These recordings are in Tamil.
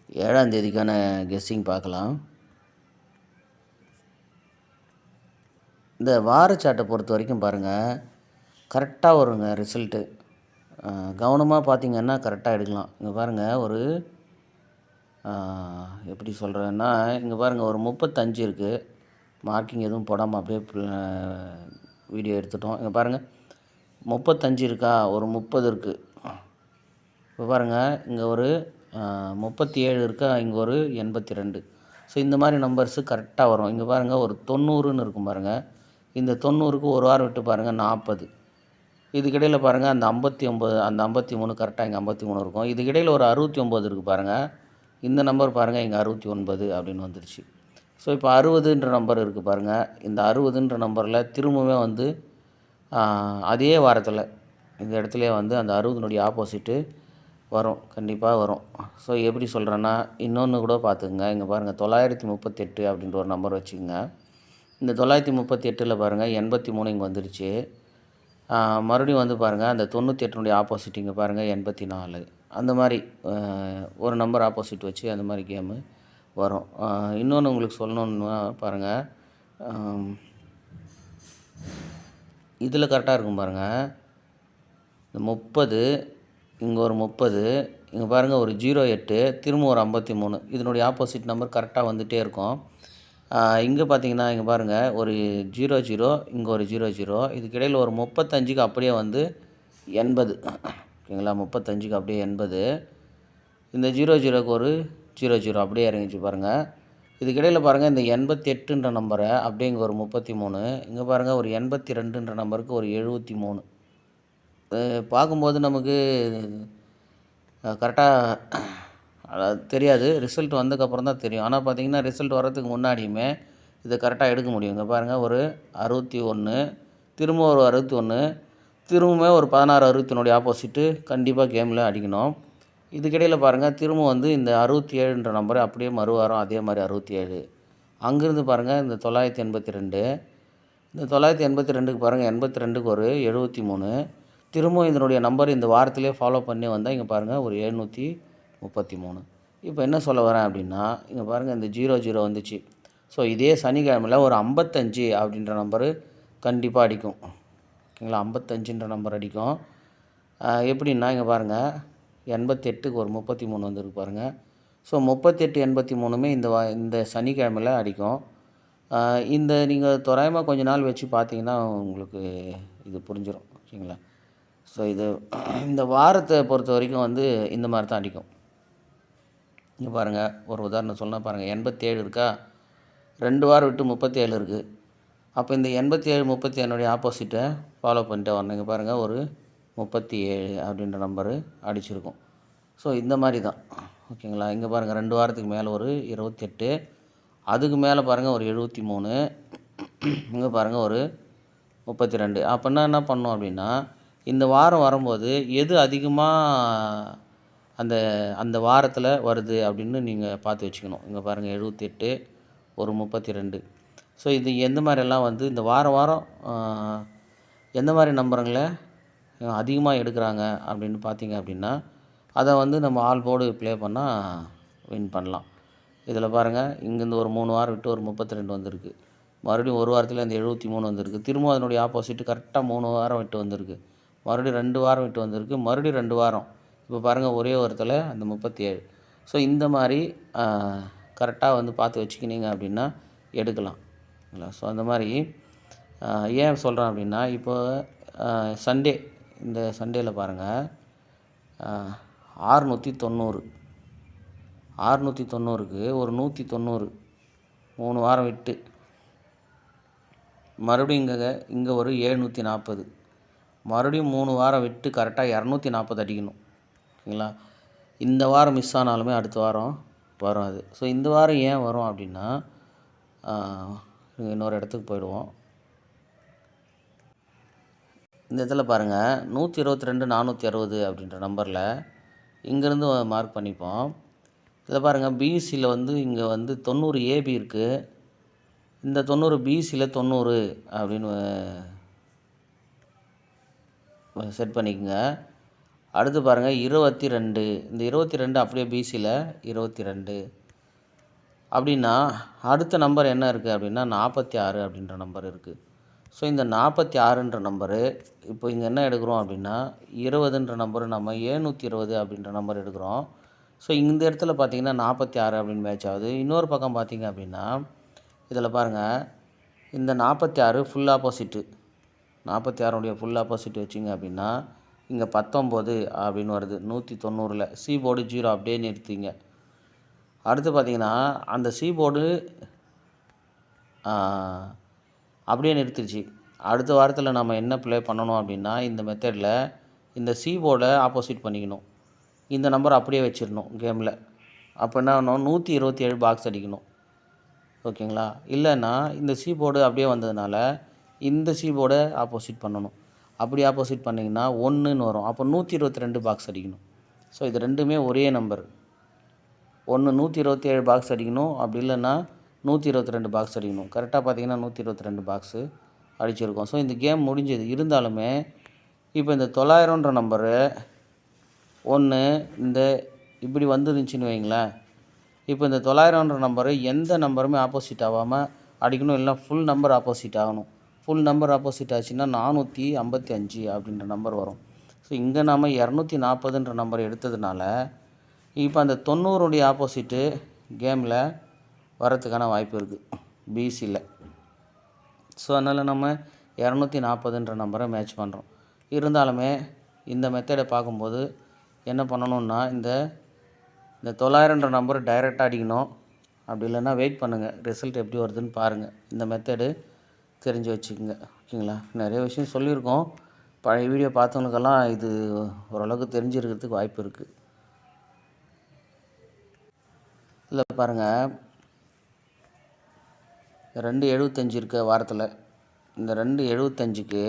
7ஆம் தேதிக்கான கெஸ்ஸிங் பார்க்கலாம். இந்த வார சார்ட்டை பொறுத்த வரைக்கும் பாருங்கள், கரெக்டாக வருங்க ரிசல்ட்டு. கவனமாக பார்த்தீங்கன்னா கரெக்டாக எடுக்கலாம். இங்கே பாருங்கள், ஒரு எப்படி சொல்கிறேன்னா, இங்கே பாருங்கள் ஒரு 35 இருக்குது. மார்க்கிங் எதுவும் போடாமல் அப்படியே வீடியோ எடுத்துட்டோம். இங்கே பாருங்கள் 35 இருக்கா, ஒரு 30 இருக்குது. இப்போ பாருங்கள், இங்கே ஒரு 37 இருக்கா, இங்கே ஒரு 82. ஸோ இந்த மாதிரி நம்பர்ஸு கரெக்டாக வரும். இங்கே பாருங்கள் ஒரு 90ன்னு இருக்கும் பாருங்கள். இந்த 90க்கு ஒரு வாரம் விட்டு பாருங்கள் 40. இதுக்கிடையில் பாருங்கள் அந்த 59, அந்த 53 கரெக்டாக இங்கே 53 இருக்கும். இதுக்கிடையில் ஒரு 69 இருக்குது பாருங்கள். இந்த நம்பர் பாருங்கள் இங்கே 69 அப்படின்னு வந்துருச்சு. ஸோ இப்போ 60ன்ற நம்பர் இருக்குது பாருங்கள். இந்த 60ன்ற நம்பரில் திரும்பவே வந்து அதே வாரத்தில் இந்த இடத்துல வந்து அந்த 60னுடைய ஆப்போசிட்டு வரும், கண்டிப்பாக வரும். ஸோ எப்படி சொல்கிறேன்னா, இன்னொன்று கூட பார்த்துக்குங்க. இங்கே பாருங்கள் 938 அப்படின்ற ஒரு நம்பர் வச்சுக்கோங்க. இந்த 938ல் பாருங்கள் 83 இங்கே வந்துருச்சு. மறுபடியும் வந்து பாருங்கள் அந்த 98னுடைய ஆப்போசிட் இங்கே பாருங்கள் 84. அந்த மாதிரி ஒரு நம்பர் ஆப்போசிட் வச்சு அந்த மாதிரி கேமு வரும். இன்னொன்று உங்களுக்கு சொல்லணுன்னா பாருங்கள், இதில் கரெக்டாக இருக்கும் பாருங்கள். இந்த 30, இங்கே ஒரு 30, இங்கே பாருங்கள் ஒரு 08, திரும்ப ஒரு 53. இதனுடைய ஆப்போசிட் நம்பர் கரெக்டாக வந்துகிட்டே இருக்கும். இங்கே பார்த்தீங்கன்னா இங்கே பாருங்கள் ஒரு 00, இங்கே ஒரு 00. இதுக்கிடையில் ஒரு 35க்கு அப்படியே வந்து 80. ஓகேங்களா, 35க்கு அப்படியே 80. இந்த 00க்கு ஒரு 00 அப்படியே இறங்கிச்சு பாருங்கள். இதுக்கிடையில் பாருங்கள் இந்த 88ன்ற நம்பரை அப்படியே இங்கே ஒரு 33. இங்கே பாருங்கள் ஒரு 82ன்ற நம்பருக்கு ஒரு 73. பார்க்கும்போது நமக்கு கரெக்டாக தெரியாது. ரிசல்ட் வந்ததுக்கப்புறம் தான் தெரியும். ஆனால் பார்த்தீங்கன்னா ரிசல்ட் வர்றதுக்கு முன்னாடியுமே இதை கரெக்டாக எடுக்க முடியும். இங்கே பாருங்கள் ஒரு 61, திரும்ப ஒரு 61, திரும்பவுமே ஒரு 16, 61னுடைய ஆப்போசிட்டு கண்டிப்பாக கேமில் அடிக்கணும். இதுக்கிடையில் பாருங்கள் திரும்ப வந்து இந்த 67ன்ற நம்பரை அப்படியே மறுவாரம் அதே மாதிரி 67. அங்கேருந்து பாருங்கள் இந்த 982, இந்த 982க்கு பாருங்கள் 82க்கு ஒரு 73. திரும்பவும் இதனுடைய நம்பர் இந்த வாரத்திலே ஃபாலோ பண்ணி வந்தால் இங்கே பாருங்கள் ஒரு 733. இப்போ என்ன சொல்ல வரேன் அப்படின்னா, இங்கே பாருங்கள் இந்த 00 வந்துச்சு. ஸோ இதே சனிக்கிழமையில் ஒரு 55 அப்படின்ற நம்பரு கண்டிப்பாக அடிக்கும். ஓகேங்களா, 55ன்ற நம்பர் அடிக்கும். எப்படின்னா இங்கே பாருங்கள் 88க்கு ஒரு 33 வந்துருக்கு பாருங்கள். ஸோ 38, 83மே இந்த சனிக்கிழமையில் அடிக்கும். இந்த நீங்கள் தோராயமாக கொஞ்ச நாள் வச்சு பார்த்தீங்கன்னா உங்களுக்கு இது புரிஞ்சிடும். ஓகேங்களா, ஸோ இந்த வாரத்தை பொறுத்த வரைக்கும் வந்து இந்த மாதிரி தான் அடிக்கும். இங்கே பாருங்கள் ஒரு உதாரணம் சொன்னால் பாருங்கள் 87 இருக்கா, 2 வாரம் விட்டு 37 இருக்குது. அப்போ இந்த 87, 37னுடைய ஆப்போசிட்டை ஃபாலோ பண்ணிட்டு வரணும். இங்கே பாருங்கள் ஒரு 37 அப்படின்ற நம்பரு அடிச்சிருக்கும். ஸோ இந்த மாதிரி தான். ஓகேங்களா, இங்கே பாருங்கள் 2 வாரத்துக்கு மேலே ஒரு 28, அதுக்கு மேலே பாருங்கள் ஒரு 73, இங்கே பாருங்கள் ஒரு 32. அப்படின்னா என்ன பண்ணோம் அப்படின்னா, இந்த வாரம் வரும்போது எது அதிகமாக அந்த வாரத்தில் வருது அப்படின்னு நீங்கள் பார்த்து வச்சுக்கணும். இங்கே பாருங்கள் 78, ஒரு 32. ஸோ இது எந்த மாதிரியெல்லாம் வந்து இந்த வாரம் எந்த மாதிரி நம்பருங்களை அதிகமாக எடுக்கிறாங்க அப்படின்னு பார்த்தீங்க அப்படின்னா, அதை வந்து நம்ம ஆல் போர்டு ப்ளே பண்ணால் வின் பண்ணலாம். இதில் பாருங்கள் இங்கேருந்து ஒரு 3 வாரம் விட்டு ஒரு 32 வந்திருக்கு. மறுபடியும் ஒரு வாரத்தில் அந்த 73 வந்திருக்கு. திரும்ப அதனுடைய ஆப்போசிட்டு கரெக்டாக 3 வாரம் விட்டு வந்திருக்கு. மறுபடியும் 2 வாரம் விட்டு வந்திருக்கு. மறுபடியும் 2 வாரம். இப்போ பாருங்கள் ஒரே வாரத்தில் அந்த 37. ஸோ இந்த மாதிரி கரெக்டாக வந்து பார்த்து வச்சுக்கினீங்க அப்படின்னா எடுக்கலாம். இல்லை, ஸோ அந்த மாதிரி ஏன் சொல்கிறேன் அப்படின்னா, இப்போ சண்டே, இந்த சண்டேயில் பாருங்கள் 690, 690க்கு ஒரு 190, 3 வாரம் விட்டு மறுபடியும் இங்கே ஒரு 740, மறுபடியும் 3 வாரம் விட்டு கரெக்டாக 240 அடிக்கணும். ஓகேங்களா, இந்த வாரம் மிஸ் ஆனாலுமே அடுத்த வாரம் வரும் அது. ஸோ இந்த வாரம் ஏன் வரும் அப்படின்னா, இன்னொரு இடத்துக்கு போயிடுவோம். இந்த இடத்துல பாருங்கள் 122, 460 அப்படின்ற நம்பரில் இங்கேருந்து மார்க் பண்ணிப்போம். இதில் பாருங்கள் பிசியில் வந்து இங்கே வந்து 90 ஏபி இருக்குது. இந்த 90 பிசியில் 90 அப்படின்னு செட் பண்ணிக்கோங்க. அடுத்து பாருங்கள் 22. இந்த 22 அப்படியே பிசியில் 22 அப்படின்னா அடுத்த நம்பர் என்ன இருக்குது அப்படின்னா 46 அப்படின்ற நம்பர் இருக்குது. ஸோ இந்த 46ன்ற நம்பரு இப்போ இங்கே என்ன எடுக்கிறோம் அப்படின்னா 20ன்ற நம்பரு நம்ம 720 அப்படின்ற நம்பர் எடுக்கிறோம். ஸோ இந்த இடத்துல பார்த்தீங்கன்னா 46 அப்படின்னு மேட்ச் ஆகுது. இன்னொரு பக்கம் பார்த்தீங்க அப்படின்னா இதில் பாருங்கள், இந்த 46 ஃபுல் ஆப்போசிட்டு, 46உடைய ஃபுல் ஆப்போசிட் வச்சிங்க அப்படின்னா இங்கே 19 அப்படின்னு வருது. 190ல் சி போர்டு 0 அப்படியே நிறுத்திங்க. அடுத்து பார்த்தீங்கன்னா அந்த சி போர்டு அப்படியே நிறுத்திடுச்சு. அடுத்த வாரத்தில் நம்ம என்ன ப்ளே பண்ணணும் அப்படின்னா இந்த மெத்தடில் இந்த சி போர்டை ஆப்போசிட் பண்ணிக்கணும். இந்த நம்பர் அப்படியே வச்சிடணும் கேமில். அப்போ என்ன ஆகணும், 127 பாக்ஸ் அடிக்கணும். ஓகேங்களா? இல்லைன்னா இந்த சி போர்டு அப்படியே வந்ததுனால இந்த சி போர்டை ஆப்போசிட் பண்ணணும். அப்படி ஆப்போசிட் பண்ணிங்கன்னா 1ன்னு வரும். அப்போ 122 பாக்ஸ் அடிக்கணும். ஸோ இது ரெண்டுமே ஒரே நம்பர். ஒன்று 127 பாக்ஸ் அடிக்கணும், அப்படி இல்லைன்னா 122 பாக்ஸ் அடிக்கணும். கரெக்டாக பார்த்தீங்கன்னா 122 பாக்ஸு அடிச்சிருக்கோம். ஸோ இந்த கேம் முடிஞ்சது. இருந்தாலுமே இப்போ இந்த 900ன்ற நம்பரு ஒன்று இந்த இப்படி வந்துருந்துச்சின்னு வைங்களேன். இப்போ இந்த 900ன்ற நம்பரு எந்த நம்பருமே ஆப்போசிட் ஆகாமல் அடிக்கணும், இல்லைனா ஃபுல் நம்பர் ஆப்போசிட் ஆகணும். ஃபுல் நம்பர் ஆப்போசிட் ஆச்சுன்னா 455 அப்படின்ற நம்பர் வரும். ஸோ இங்கே நாம் 240ன்ற நம்பர் எடுத்ததுனால இப்போ அந்த 90உடைய ஆப்போசிட்டு கேமில் வரத்துக்கான வாய்ப்பு இருக்குது பிசியில். ஸோ அதனால் நம்ம 240ன்ற நம்பரை மேட்ச் பண்ணுறோம். இருந்தாலுமே இந்த மெத்தடை பார்க்கும்போது என்ன பண்ணணுன்னா இந்த 900ன்ற நம்பரை டைரெக்டாக அடிக்கணும். அப்படி இல்லைன்னா வெயிட் பண்ணுங்கள், ரிசல்ட் எப்படி வருதுன்னு பாருங்கள். இந்த மெத்தடு தெரிஞ்சு வச்சுக்கோங்க. ஓகேங்களா? நிறைய விஷயம் சொல்லியிருக்கோம். பழைய வீடியோ பார்த்தவங்களுக்கெல்லாம் இது ஓரளவுக்கு தெரிஞ்சிருக்கிறதுக்கு வாய்ப்பு இருக்குது. இல்லை பாருங்கள், 275 இருக்க வாரத்தில் இந்த 275க்கு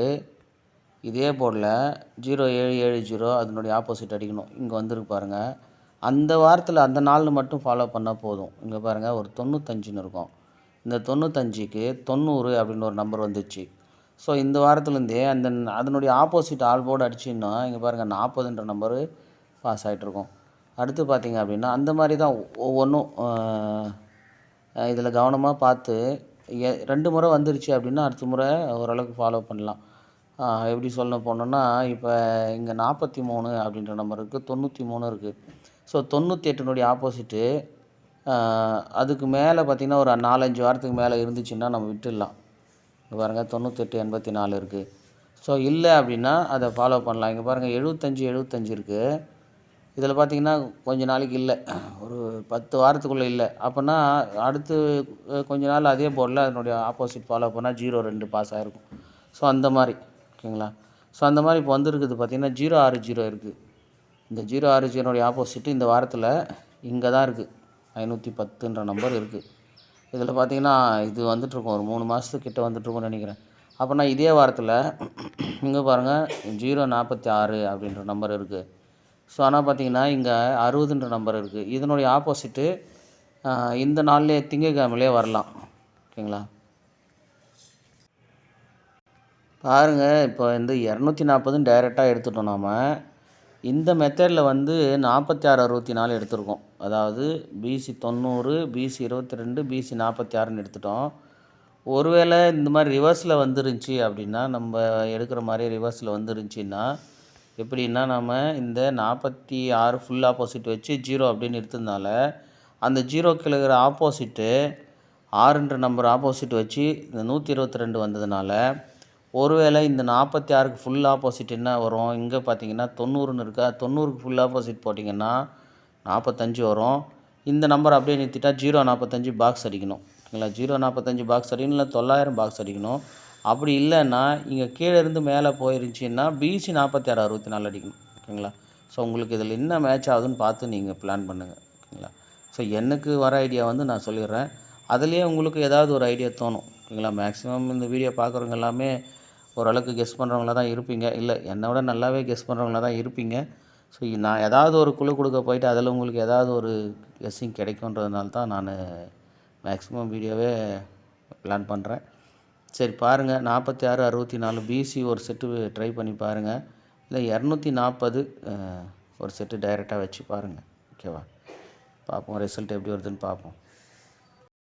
இதே போர்டில் 0770 அதனுடைய ஆப்போசிட் அடிக்கணும். இங்கே வந்துருக்கு பாருங்கள். அந்த வாரத்தில் அந்த நாள் மட்டும் ஃபாலோ பண்ணால் போதும். இங்கே பாருங்கள், ஒரு 95ன்னு இருக்கும். இந்த 95க்கு 90 அப்படின்னு ஒரு நம்பர் வந்துச்சு. ஸோ இந்த வாரத்துலேருந்தே அதனுடைய ஆப்போசிட் ஆல் போர்டு அடிச்சுன்னா இங்கே பாருங்கள் 40ன்ற நம்பரு பாஸ் ஆகிட்ருக்கும். அடுத்து பார்த்திங்க அப்படின்னா அந்த மாதிரி தான் ஒவ்வொன்றும் இதில் கவனமாக பார்த்து 2 முறை வந்துருச்சு அப்படின்னா அடுத்த முறை ஓரளவுக்கு ஃபாலோ பண்ணலாம். எப்படி சொல்ல போனோன்னா இப்போ இங்கே 43 அப்படின்ற நம்பர் இருக்குது, 93 இருக்குது. ஸோ 98னுடைய ஆப்போசிட்டு அதுக்கு மேலே பார்த்திங்கன்னா ஒரு 4-5 வாரத்துக்கு மேலே இருந்துச்சுன்னா நம்ம விட்டுடலாம். இங்கே பாருங்கள் 98 84 இருக்குது. ஸோ இல்லை அப்படின்னா அதை ஃபாலோ பண்ணலாம். இங்கே பாருங்கள் 75 இருக்குது. இதில் பார்த்திங்கன்னா கொஞ்ச நாளைக்கு இல்லை, ஒரு 10 வாரத்துக்குள்ளே இல்லை. அப்போனா அடுத்து கொஞ்ச நாள் அதே போர்டில் அதனுடைய ஆப்போசிட் ஃபாலோ பண்ணால் 02 பாஸ் ஆகிருக்கும். ஸோ அந்த மாதிரி. ஓகேங்களா? ஸோ அந்த மாதிரி இப்போ வந்துருக்குது பார்த்திங்கன்னா 060 இருக்குது. இந்த 060னுடைய ஆப்போசிட்டு இந்த வாரத்தில் இங்கே தான் இருக்குது. 510ன்ற நம்பர் இருக்குது. இதில் பார்த்திங்கன்னா இது வந்துட்டுருக்கும், ஒரு 3 மாதத்துக்கிட்ட வந்துட்டுருக்கும்னு நினைக்கிறேன். அப்போனா இதே வாரத்தில் இங்கே பாருங்கள் 046 அப்படின்ற நம்பர் இருக்குது. ஸோ ஆனால் பார்த்திங்கன்னா இங்கே 60ன்ற நம்பர் இருக்குது. இதனுடைய ஆப்போசிட்டு இந்த நாள்லேயே திங்கக்கிழமையிலே வரலாம். ஓகேங்களா? பாருங்கள், இப்போ இந்த 240 டைரெக்டாக எடுத்துட்டோம். நாம் இந்த மெத்தடில் வந்து 46 64 எடுத்திருக்கோம். அதாவது பிசி 90, பிசி 22, பிசி 46ன்னு எடுத்துட்டோம். ஒருவேளை இந்த மாதிரி ரிவர்ஸில் வந்துருந்துச்சி அப்படின்னா, நம்ம எடுக்கிற மாதிரி ரிவர்ஸில் வந்துருந்துச்சின்னா எப்படின்னா, நம்ம இந்த 46 ஃபுல் ஆப்போசிட் வச்சு 0 அப்படின்னு எடுத்ததுனால அந்த 0க்கு இருக்கிற ஆப்போசிட்டு 6ன்ற நம்பர் ஆப்போசிட் வச்சு இந்த 122 வந்ததுனால ஒருவேளை இந்த 46க்கு ஃபுல் ஆப்போசிட் என்ன வரும், இங்கே பார்த்தீங்கன்னா 90ன்னு இருக்கா, 90க்கு ஃபுல் ஆப்போசிட் போட்டிங்கன்னா 45 வரும். இந்த நம்பர் அப்படியே நிறுத்திட்டா 045 பாக்ஸ் அடிக்கணும். ஓகேங்களா? 045 பாக்ஸ் அடிக்கணும், இல்லை 900 பாக்ஸ் அடிக்கணும். அப்படி இல்லைன்னா இங்கே கீழே இருந்து மேலே போயிருந்துச்சின்னா பிசி 46 64 அடிக்கணும். ஓகேங்களா? ஸோ உங்களுக்கு இதில் என்ன மேட்ச் ஆகுதுன்னு பார்த்து நீங்கள் பிளான் பண்ணுங்கள். ஓகேங்களா? ஸோ எனக்கு வர ஐடியா வந்து நான் சொல்லிடுறேன். அதுலேயே உங்களுக்கு ஏதாவது ஒரு ஐடியா தோணும். ஓகேங்களா? மேக்ஸிமம் இந்த வீடியோ பார்க்குறவங்க எல்லாமே ஓரளவுக்கு கெஸ் பண்ணுறவங்களா தான் இருப்பீங்க. இல்லை, என்னை விட நல்லாவே கெஸ் பண்ணுறவங்களா தான் இருப்பீங்க. ஸோ நான் ஏதாவது ஒரு குழு கொடுக்க போயிட்டு அதில் உங்களுக்கு ஏதாவது ஒரு கெஸ்ஸிங் கிடைக்குன்றதுனால தான் நான் மேக்ஸிமம் வீடியோவே பிளான் பண்ணுறேன். சரி பாருங்கள், 46 64 பிசி ஒரு செட்டு ட்ரை பண்ணி பாருங்கள். இல்லை 240 ஒரு செட்டு டைரெக்டாக வச்சு பாருங்கள். ஓகேவா? பார்ப்போம் ரிசல்ட் எப்படி வருதுன்னு பார்ப்போம்.